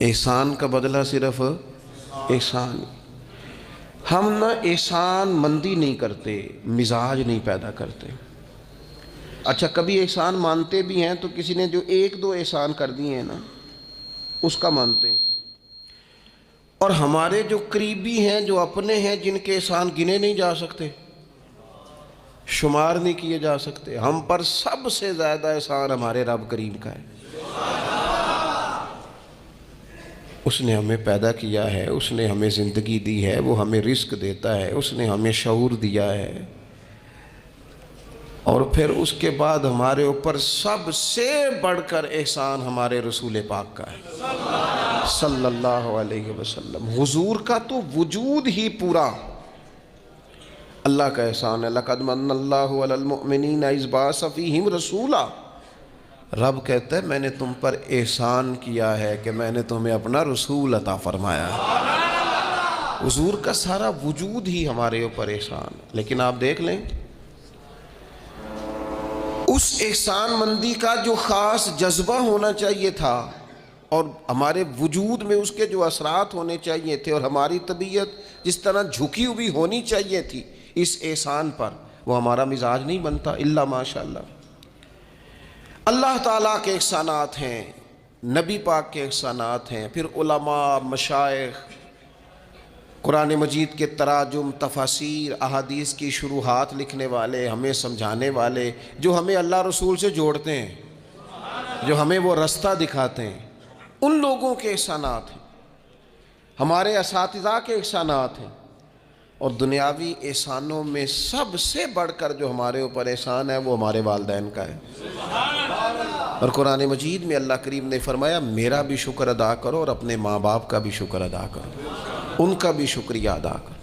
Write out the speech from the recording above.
احسان کا بدلہ صرف احسان. ہم نہ احسان مندی نہیں کرتے، مزاج نہیں پیدا کرتے. اچھا کبھی احسان مانتے بھی ہیں تو کسی نے جو ایک دو احسان کر دیے ہیں نا اس کا مانتے ہیں. اور ہمارے جو قریبی ہیں، جو اپنے ہیں، جن کے احسان گنے نہیں جا سکتے، شمار نہیں کیے جا سکتے، ہم پر سب سے زیادہ احسان ہمارے رب کریم کا ہے. اس نے ہمیں پیدا کیا ہے، اس نے ہمیں زندگی دی ہے، وہ ہمیں رزق دیتا ہے، اس نے ہمیں شعور دیا ہے. اور پھر اس کے بعد ہمارے اوپر سب سے بڑھ کر احسان ہمارے رسول پاک کا ہے صلی اللہ علیہ وسلم. حضور کا تو وجود ہی پورا اللہ کا احسان ہے. لَقَدْ مَنَّ اللَّهُ عَلَى الْمُؤْمِنِينَ إِذْ بَعَثَ فِيهِمْ رَسُولًا. رب کہتا ہے میں نے تم پر احسان کیا ہے کہ میں نے تمہیں اپنا رسول عطا فرمایا. حضور کا سارا وجود ہی ہمارے اوپر احسان. لیکن آپ دیکھ لیں اس احسان مندی کا جو خاص جذبہ ہونا چاہیے تھا اور ہمارے وجود میں اس کے جو اثرات ہونے چاہیے تھے اور ہماری طبیعت جس طرح جھکی ہوئی ہونی چاہیے تھی اس احسان پر، وہ ہمارا مزاج نہیں بنتا الا ماشاءاللہ. اللہ تعالیٰ کے احسانات ہیں، نبی پاک کے احسانات ہیں، پھر علماء، مشائخ، قرآن مجید کے تراجم، تفاسیر، احادیث کی شروحات لکھنے والے، ہمیں سمجھانے والے، جو ہمیں اللہ رسول سے جوڑتے ہیں، جو ہمیں وہ رستہ دکھاتے ہیں، ان لوگوں کے احسانات ہیں. ہمارے اساتذہ کے احسانات ہیں. اور دنیاوی احسانوں میں سب سے بڑھ کر جو ہمارے اوپر احسان ہے وہ ہمارے والدین کا ہے. اور قرآن مجید میں اللہ کریم نے فرمایا میرا بھی شکر ادا کرو اور اپنے ماں باپ کا بھی شکر ادا کرو، ان کا بھی شکریہ ادا کرو.